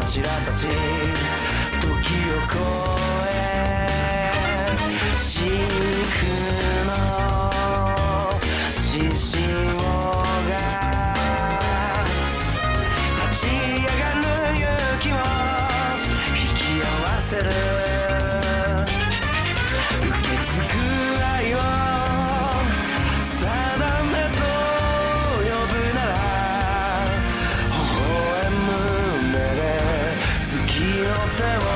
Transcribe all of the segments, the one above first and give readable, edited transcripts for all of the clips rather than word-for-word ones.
柱たち時を超え真空の地震が立ち上がる勇気を引き合わせる受け継ぐ愛を定めと呼ぶなら微笑む目で月の手を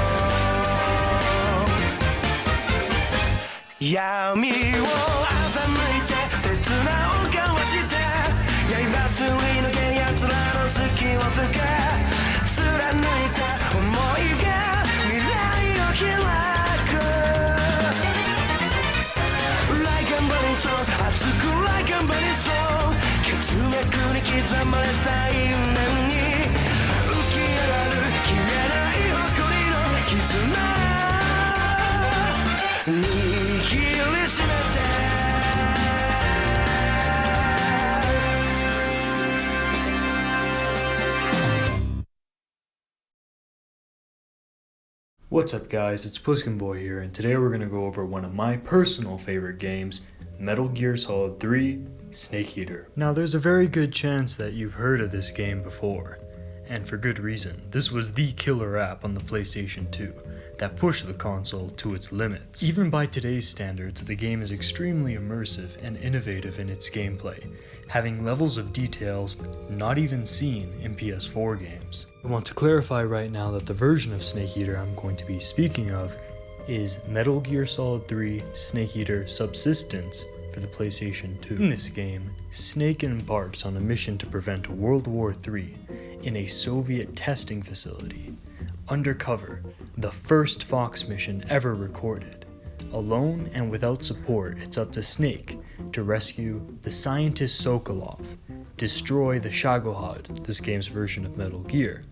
闇を欺いて刹那を交わして刃すり抜け奴らの隙をつけ貫いた想いが未来を開く Like a burning stone 熱く Like a burning stone 血脈に刻まれた因縁に浮き上がる消えない誇りの絆握りしめてWhat's up guys, it's Pliskin Boy here, and today we're going to go over one of my personal favorite games, Metal Gear Solid 3 Snake Eater. Now there's a very good chance that you've heard of this game before, and for good reason. This was the killer app on the PlayStation 2 that pushed the console to its limits. Even by today's standards, the game is extremely immersive and innovative in its gameplay, having levels of details not even seen in PS4 games. I want to clarify right now that the version of Snake Eater I'm going to be speaking of is Metal Gear Solid 3 Snake Eater Subsistence for the PlayStation 2. In this game, Snake embarks on a mission to prevent World War III in a Soviet testing facility. Undercover, the first Fox mission ever recorded. Alone and without support, it's up to Snake to rescue the scientist Sokolov, destroy the Shagohod, this game's version of Metal Gear,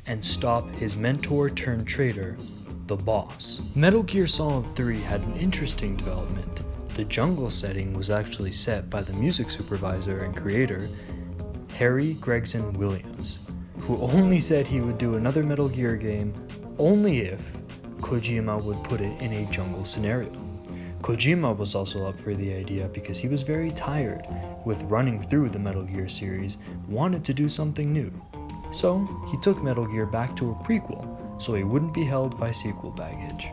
and stop his mentor turned traitor, the Boss. Metal Gear Solid 3 had an interesting development. The jungle setting was actually set by the music supervisor and creator, Harry Gregson Williams, who only said he would do another Metal Gear game only if Kojima would put it in a jungle scenario. Kojima was also up for the idea because he was very tired with running through the Metal Gear series, wanted to do something new. So he took Metal Gear back to a prequel so he wouldn't be held by sequel baggage.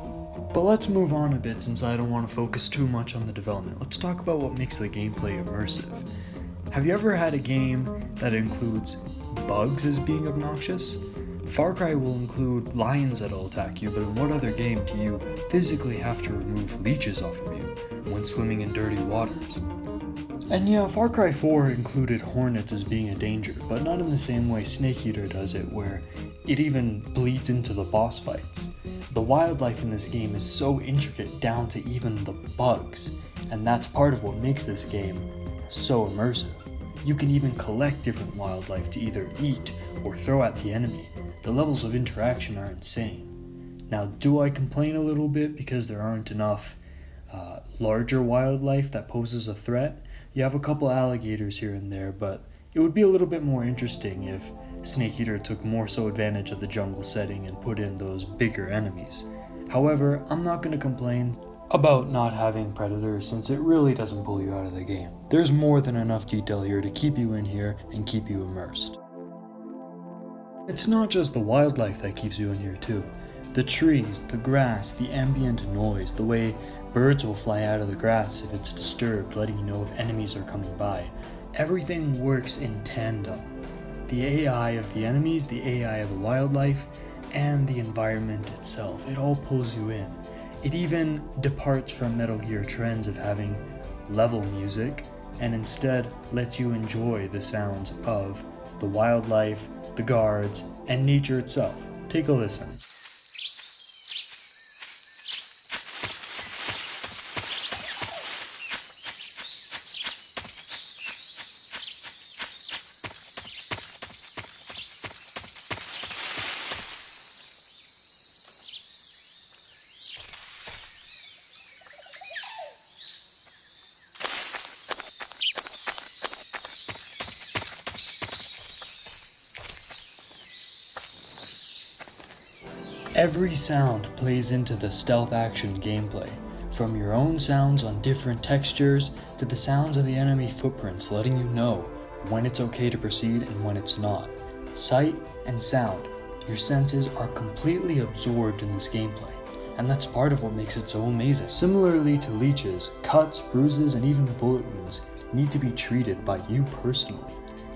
But let's move on a bit since I don't want to focus too much on the development. Let's talk about what makes the gameplay immersive. Have you ever had a game that includes bugs as being obnoxious? Far Cry will include lions that'll attack you, but in what other game do you physically have to remove leeches off of you when swimming in dirty waters? And yeah, Far Cry 4 included hornets as being a danger, but not in the same way Snake Eater does it, where it even bleeds into the boss fights. The wildlife in this game is so intricate down to even the bugs, and that's part of what makes this game so immersive. You can even collect different wildlife to either eat or throw at the enemy. The levels of interaction are insane. Now, do I complain a little bit because there aren't enough larger wildlife that poses a threat? You have a couple alligators here and there, but it would be a little bit more interesting if Snake Eater took more so advantage of the jungle setting and put in those bigger enemies. However, I'm not going to complain about not having predators since it really doesn't pull you out of the game. There's more than enough detail here to keep you in here and keep you immersed. It's not just the wildlife that keeps you in here too. The trees, the grass, the ambient noise, the way birds will fly out of the grass if it's disturbed, letting you know if enemies are coming by. Everything works in tandem. The AI of the enemies, the AI of the wildlife, and the environment itself. It all pulls you in. It even departs from Metal Gear trends of having level music and instead lets you enjoy the sounds of the wildlife, the guards, and nature itself. Take a listen. Every sound plays into the stealth action gameplay, from your own sounds on different textures to the sounds of the enemy footprints letting you know when it's okay to proceed and when it's not. Sight and sound, your senses are completely absorbed in this gameplay, and that's part of what makes it so amazing. Similarly to leeches, cuts, bruises, and even bullet wounds need to be treated by you personally,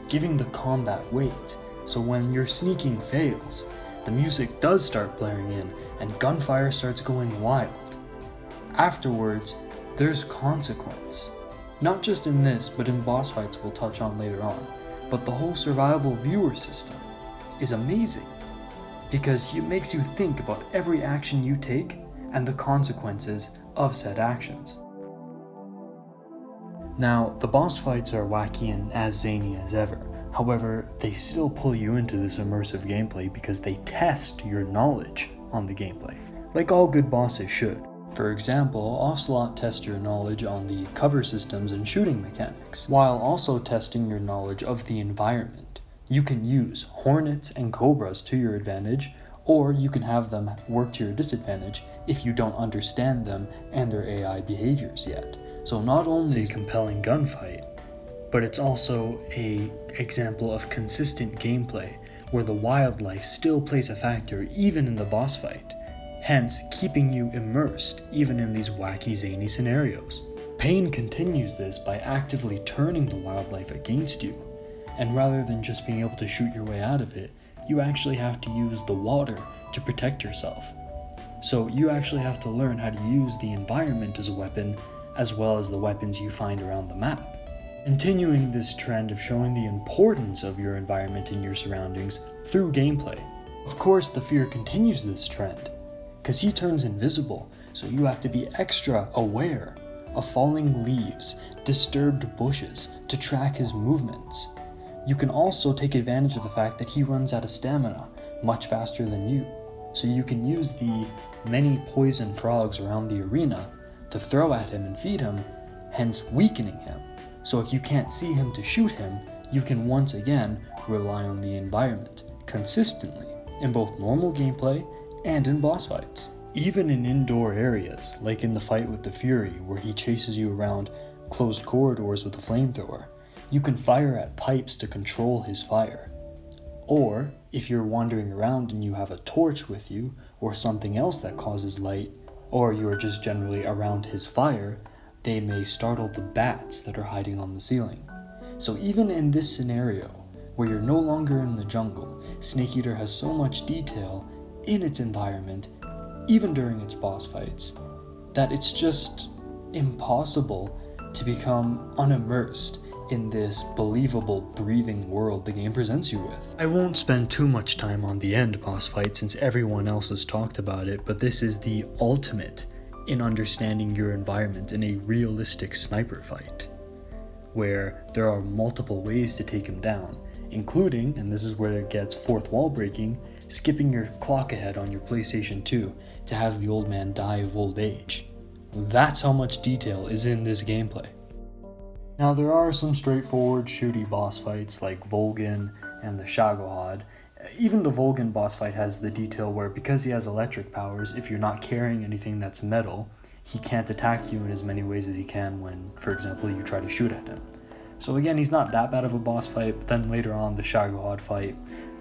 giving the combat weight, so when your sneaking fails, the music does start blaring in and gunfire starts going wild. Afterwards, there's consequence. Not just in this, but in boss fights we'll touch on later on, but the whole survival viewer system is amazing because it makes you think about every action you take and the consequences of said actions. Now, the boss fights are wacky and as zany as ever. However, they still pull you into this immersive gameplay because they test your knowledge on the gameplay, like all good bosses should. For example, Ocelot tests your knowledge on the cover systems and shooting mechanics, while also testing your knowledge of the environment. You can use hornets and cobras to your advantage, or you can have them work to your disadvantage if you don't understand them and their AI behaviors yet. So not only is it a compelling gunfight, but it's also an example of consistent gameplay where the wildlife still plays a factor even in the boss fight, hence keeping you immersed even in these wacky zany scenarios. Pain continues this by actively turning the wildlife against you, and rather than just being able to shoot your way out of it, you actually have to use the water to protect yourself. So you actually have to learn how to use the environment as a weapon, as well as the weapons you find around the map. Continuing this trend of showing the importance of your environment and your surroundings through gameplay. Of course, the fear continues this trend, because he turns invisible, so you have to be extra aware of falling leaves, disturbed bushes to track his movements. You can also take advantage of the fact that he runs out of stamina much faster than you, so you can use the many poison frogs around the arena to throw at him and feed him, hence weakening him. So if you can't see him to shoot him, you can once again rely on the environment consistently in both normal gameplay and in boss fights. Even in indoor areas, like in the fight with the Fury where he chases you around closed corridors with a flamethrower, you can fire at pipes to control his fire. Or, if you're wandering around and you have a torch with you, or something else that causes light, or you're just generally around his fire, they may startle the bats that are hiding on the ceiling. So even in this scenario, where you're no longer in the jungle, Snake Eater has so much detail in its environment, even during its boss fights, that it's just impossible to become unimmersed in this believable, breathing world the game presents you with. I won't spend too much time on the end boss fight since everyone else has talked about it, but this is the ultimate in understanding your environment in a realistic sniper fight, where there are multiple ways to take him down, including, and this is where it gets fourth wall breaking, skipping your clock ahead on your PlayStation 2 to have the old man die of old age. That's how much detail is in this gameplay. Now there are some straightforward shooty boss fights like Volgin and the Shagohod. Even the Volgin boss fight has the detail where because he has electric powers, if you're not carrying anything that's metal, he can't attack you in as many ways as he can when, for example, you try to shoot at him. So again, he's not that bad of a boss fight, but then later on the Shagohod fight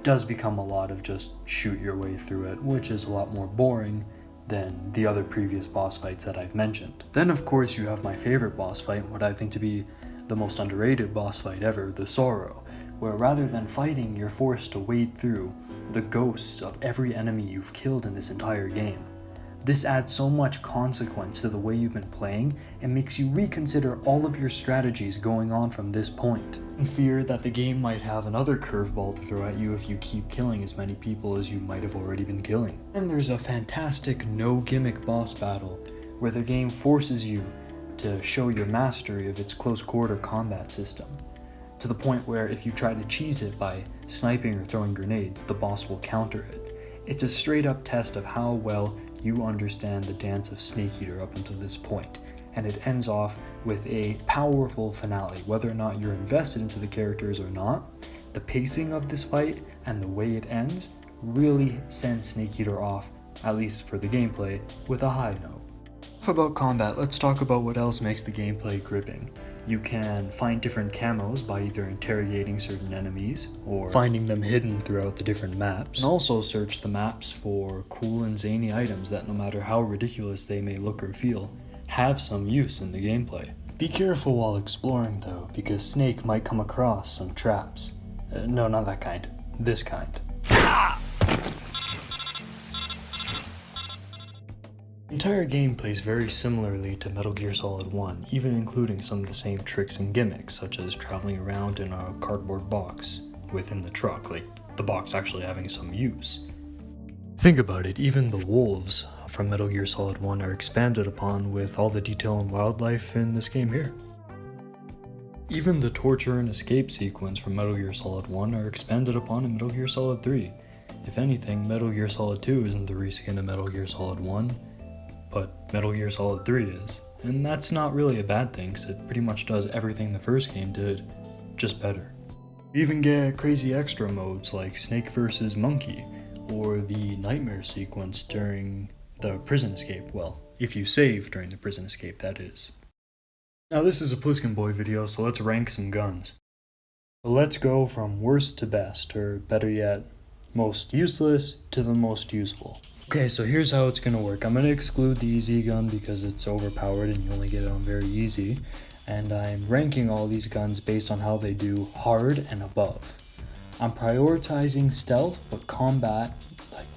does become a lot of just shoot your way through it, which is a lot more boring than the other previous boss fights that I've mentioned. Then of course you have my favorite boss fight, what I think to be the most underrated boss fight ever, the Sorrow, where rather than fighting, you're forced to wade through the ghosts of every enemy you've killed in this entire game. This adds so much consequence to the way you've been playing and makes you reconsider all of your strategies going on from this point. And fear that the game might have another curveball to throw at you if you keep killing as many people as you might have already been killing. And there's a fantastic no gimmick boss battle where the game forces you to show your mastery of its close quarter combat system, to the point where if you try to cheese it by sniping or throwing grenades, the boss will counter it. It's a straight up test of how well you understand the dance of Snake Eater up until this point, and it ends off with a powerful finale. Whether or not you're invested into the characters or not, the pacing of this fight and the way it ends really sends Snake Eater off at least for the gameplay, with a high note. Enough about combat, let's talk about what else makes the gameplay gripping. You can find different camos by either interrogating certain enemies or finding them hidden throughout the different maps, and also search the maps for cool and zany items that, no matter how ridiculous they may look or feel, have some use in the gameplay. Be careful while exploring though, because Snake might come across some traps. No, not that kind. This kind. The entire game plays very similarly to Metal Gear Solid 1, even including some of the same tricks and gimmicks, such as traveling around in a cardboard box within the truck, like the box actually having some use. Think about it, even the wolves from Metal Gear Solid 1 are expanded upon with all the detail and wildlife in this game here. Even the torture and escape sequence from Metal Gear Solid 1 are expanded upon in Metal Gear Solid 3. If anything, Metal Gear Solid 2 isn't the reskin of Metal Gear Solid 1, but Metal Gear Solid 3 is. And that's not really a bad thing, because it pretty much does everything the first game did, just better. You even get crazy extra modes like Snake vs. Monkey, or the nightmare sequence during the prison escape. Well, if you save during the prison escape, that is. Now this is a Pliskin Boy video, so let's rank some guns. So let's go from worst to best, or better yet, most useless to the most useful. Okay, so here's how it's gonna work. I'm gonna exclude the easy gun because it's overpowered and you only get it on very easy. And I'm ranking all these guns based on how they do hard and above. I'm prioritizing stealth, but combat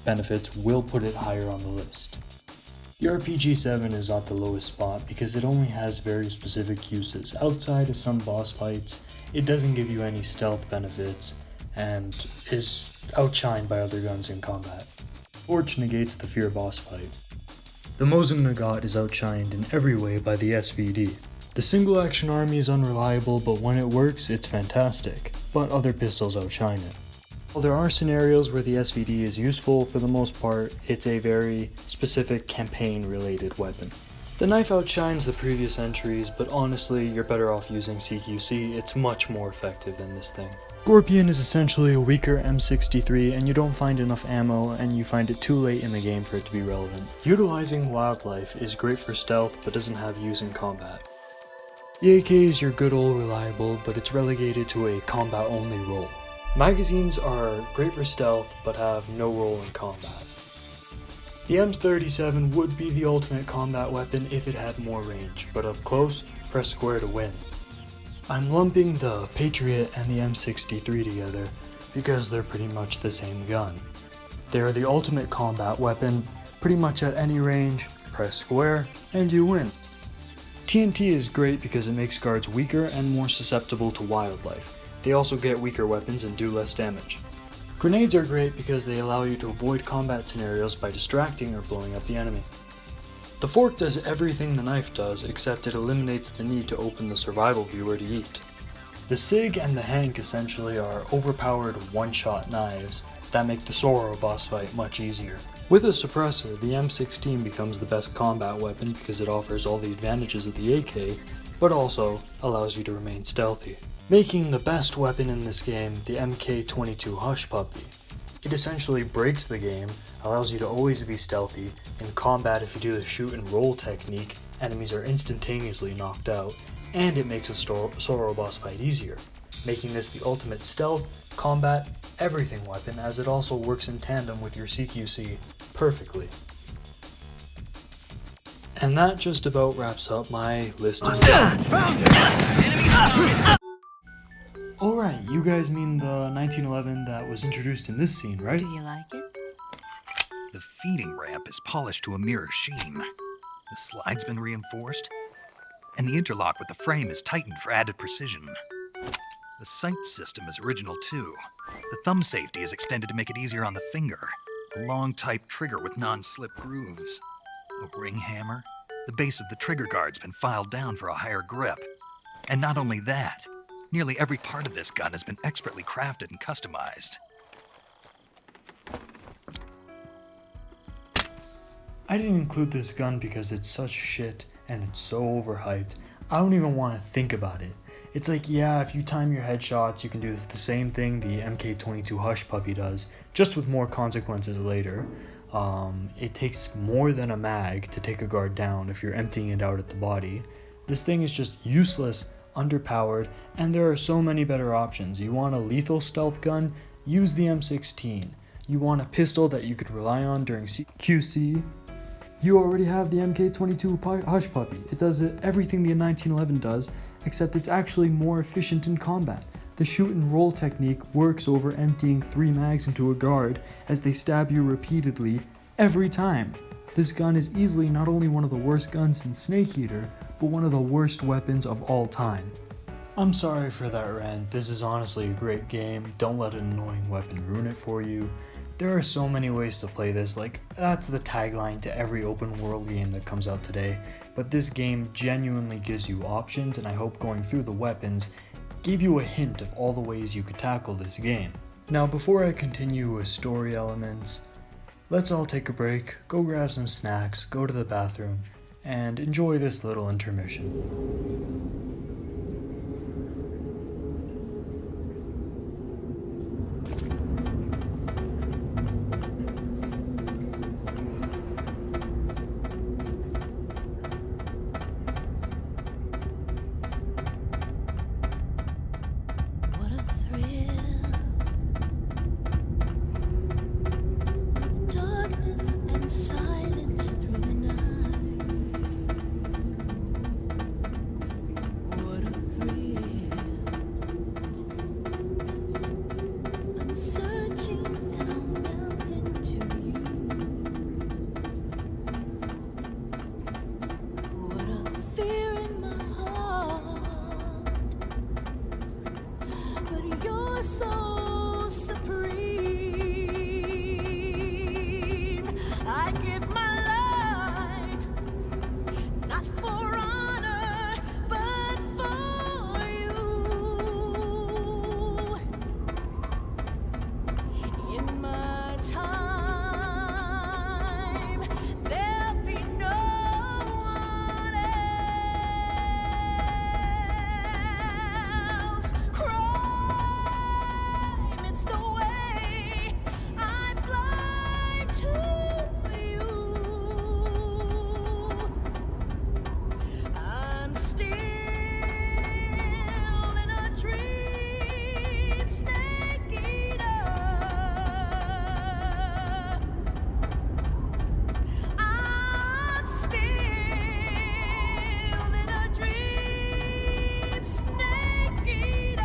benefits will put it higher on the list. The RPG-7 is at the lowest spot because it only has very specific uses. Outside of some boss fights, it doesn't give you any stealth benefits and is outshined by other guns in combat. Torch negates the fear boss fight. The Mosin Nagant is outshined in every way by the SVD. The single action army is unreliable, but when it works, it's fantastic, but other pistols outshine it. While there are scenarios where the SVD is useful, for the most part, it's a very specific campaign-related weapon. The knife outshines the previous entries, but honestly, you're better off using CQC, it's much more effective than this thing. Scorpion is essentially a weaker M63, and you don't find enough ammo, and you find it too late in the game for it to be relevant. Utilizing wildlife is great for stealth, but doesn't have use in combat. The AK is your good old reliable, but it's relegated to a combat-only role. Magazines are great for stealth, but have no role in combat. The M37 would be the ultimate combat weapon if it had more range, but up close, press square to win. I'm lumping the Patriot and the M63 together because they're pretty much the same gun. They are the ultimate combat weapon, pretty much at any range, press square, and you win. TNT is great because it makes guards weaker and more susceptible to wildlife. They also get weaker weapons and do less damage. Grenades are great because they allow you to avoid combat scenarios by distracting or blowing up the enemy. The fork does everything the knife does, except it eliminates the need to open the survival viewer to eat. The SIG and the Hank essentially are overpowered one-shot knives that make the Sorrow boss fight much easier. With a suppressor, the M16 becomes the best combat weapon because it offers all the advantages of the AK, but also allows you to remain stealthy. Making the best weapon in this game, the MK22 Hush Puppy. It essentially breaks the game, allows you to always be stealthy. In combat, if you do the shoot and roll technique, enemies are instantaneously knocked out, and it makes a Sorrow boss fight easier, making this the ultimate stealth, combat, everything weapon, as it also works in tandem with your CQC perfectly. And that just about wraps up my list of Alright, you guys mean the 1911 that was introduced in this scene, right? Do you like it? The feeding ramp is polished to a mirror sheen. The slide's been reinforced, and the interlock with the frame is tightened for added precision. The sight system is original too. The thumb safety is extended to make it easier on the finger. A long type trigger with non-slip grooves. A ring hammer. The base of the trigger guard's been filed down for a higher grip. And not only that, nearly every part of this gun has been expertly crafted and customized. I didn't include this gun because it's such shit and it's so overhyped. I don't even want to think about it. It's like, yeah, if you time your headshots, you can do the same thing the MK22 Hush Puppy does, just with more consequences later. It takes more than a mag to take a guard down if you're emptying it out at the body. This thing is just useless, underpowered, and there are so many better options. You want a lethal stealth gun? Use the M16. You want a pistol that you could rely on during QC? You already have the MK22 Hush Puppy. It does everything the 1911 does, except it's actually more efficient in combat. The shoot and roll technique works over emptying 3 mags into a guard as they stab you repeatedly every time. This gun is easily not only one of the worst guns in Snake Eater, but one of the worst weapons of all time. I'm sorry for that rant. This is honestly a great game. Don't let an annoying weapon ruin it for you. There are so many ways to play this, like that's the tagline to every open world game that comes out today, but this game genuinely gives you options, and I hope going through the weapons gave you a hint of all the ways you could tackle this game. Now before I continue with story elements, let's all take a break, go grab some snacks, go to the bathroom, and enjoy this little intermission. What a thrill, with darkness and silence through the night. What a thrill, I'm searching and I'm melting to you. What a fear in my heart, but you're so supreme. I give my life, not for honor, but for you. In my time, there'll be no one else. Crime, it's the way I fly to you. I'm still in a dream, Snake Eater. I'm still in a dream, Snake Eater.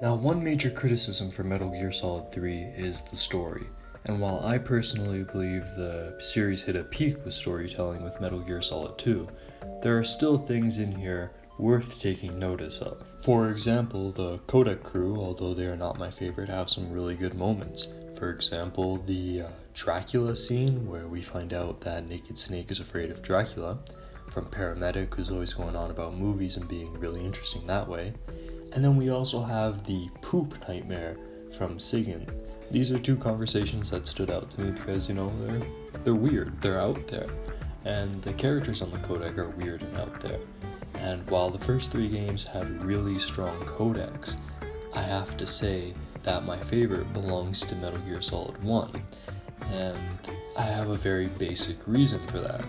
Now, one major criticism for Metal Gear Solid 3 is the story, and while I personally believe the series hit a peak with storytelling with Metal Gear Solid 2, there are still things in here worth taking notice of. For example, the Coda crew, although they are not my favorite, have some really good moments. For example, the Dracula scene, where we find out that Naked Snake is afraid of Dracula, from Paramedic, who's always going on about movies and being really interesting that way. And then we also have the poop nightmare from Sigan. These are 2 conversations that stood out to me because, you know, they're weird, they're out there. And the characters on the codec are weird and out there. And while the first 3 games had really strong codecs, I have to say that my favorite belongs to Metal Gear Solid 1. And I have a very basic reason for that.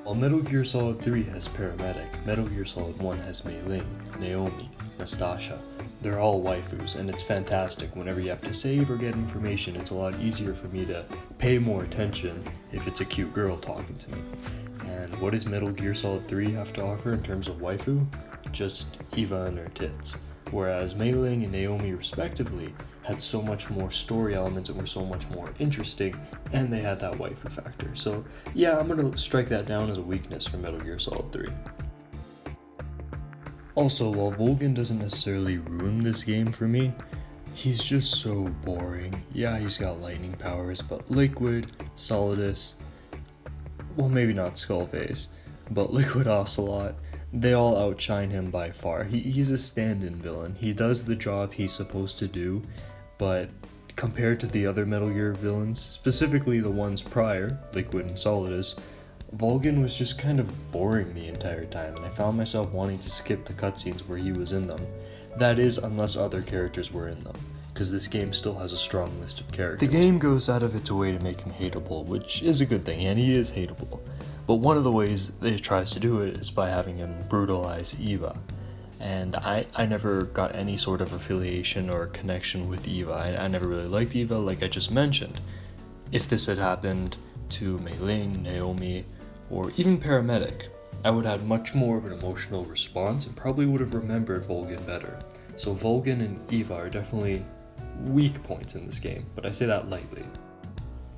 While Metal Gear Solid 3 has Paramedic, Metal Gear Solid 1 has Mei Ling, Naomi, Nastasha. They're all waifus, and it's fantastic. Whenever you have to save or get information, it's a lot easier for me to pay more attention if it's a cute girl talking to me. And what does Metal Gear Solid 3 have to offer in terms of waifu? Just Eva and her tits. Whereas Mei Ling and Naomi respectively had so much more story elements and were so much more interesting, and they had that waifu factor. So yeah, I'm gonna strike that down as a weakness for Metal Gear Solid 3. Also, while Volgin doesn't necessarily ruin this game for me, he's just so boring. Yeah, he's got lightning powers, but Liquid, Solidus, well maybe not Skullface, but Liquid Ocelot, they all outshine him by far. He's a stand-in villain. He does the job he's supposed to do, but compared to the other Metal Gear villains, specifically the ones prior, Liquid and Solidus, Volgin was just kind of boring the entire time, and I found myself wanting to skip the cutscenes where he was in them. That is, unless other characters were in them, because this game still has a strong list of characters. The game goes out of its way to make him hateable, which is a good thing, and he is hateable. But one of the ways that it tries to do it is by having him brutalize Eva. And I never got any sort of affiliation or connection with Eva. I never really liked Eva, like I just mentioned. If this had happened to Mei Ling, Naomi, or even Paramedic, I would have had much more of an emotional response and probably would have remembered Volgin better. So Volgin and Eva are definitely weak points in this game, but I say that lightly.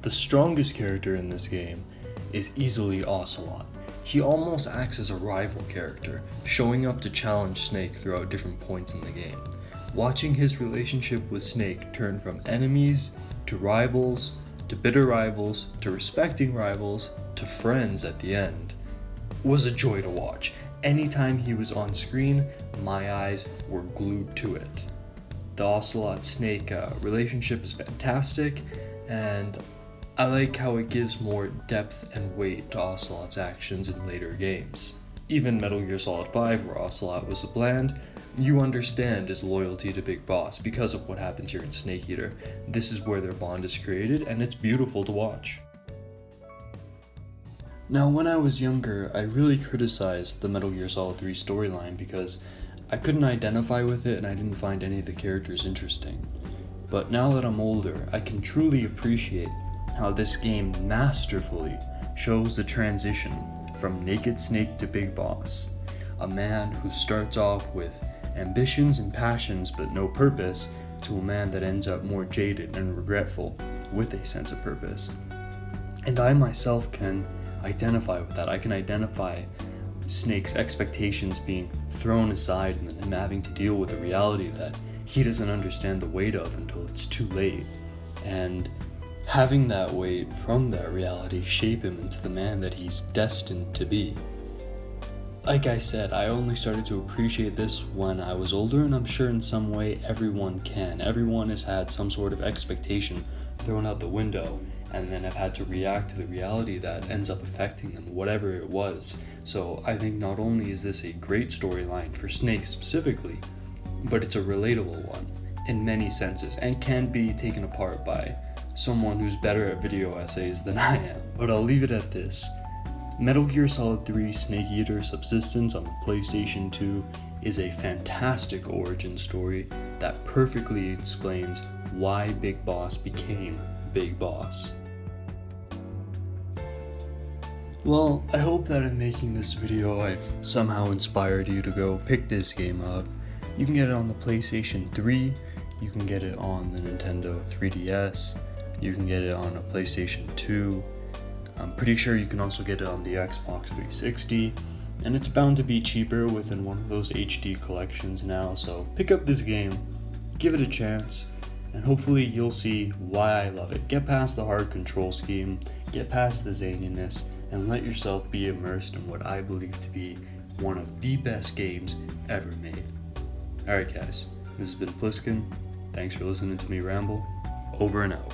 The strongest character in this game is easily Ocelot. He almost acts as a rival character, showing up to challenge Snake throughout different points in the game. Watching his relationship with Snake turn from enemies to rivals, to bitter rivals, to respecting rivals, to friends at the end, was a joy to watch. Anytime he was on screen, my eyes were glued to it. The Ocelot-Snake relationship is fantastic, and I like how it gives more depth and weight to Ocelot's actions in later games. Even Metal Gear Solid 5, where Ocelot was a bland, you understand his loyalty to Big Boss because of what happens here in Snake Eater. This is where their bond is created, and it's beautiful to watch. Now, when I was younger, I really criticized the Metal Gear Solid 3 storyline because I couldn't identify with it and I didn't find any of the characters interesting. But now that I'm older, I can truly appreciate how this game masterfully shows the transition from Naked Snake to Big Boss, a man who starts off with ambitions and passions but no purpose, to a man that ends up more jaded and regretful with a sense of purpose. And I myself can identify with that. I can identify Snake's expectations being thrown aside and then him having to deal with a reality that he doesn't understand the weight of until it's too late. And having that weight from that reality shape him into the man that he's destined to be. Like I said, I only started to appreciate this when I was older, and I'm sure in some way everyone can. Everyone has had some sort of expectation thrown out the window, and then have had to react to the reality that ends up affecting them, whatever it was. So I think not only is this a great storyline for Snake specifically, but it's a relatable one in many senses, and can be taken apart by someone who's better at video essays than I am. But I'll leave it at this. Metal Gear Solid 3 Snake Eater Subsistence on the PlayStation 2 is a fantastic origin story that perfectly explains why Big Boss became Big Boss. Well, I hope that in making this video I've somehow inspired you to go pick this game up. You can get it on the PlayStation 3, you can get it on the Nintendo 3DS, you can get it on a PlayStation 2, I'm pretty sure you can also get it on the Xbox 360, and it's bound to be cheaper within one of those HD collections now, so pick up this game, give it a chance, and hopefully you'll see why I love it. Get past the hard control scheme, get past the zaniness, and let yourself be immersed in what I believe to be one of the best games ever made. Alright guys, this has been Pliskin. Thanks for listening to me ramble. Over and out.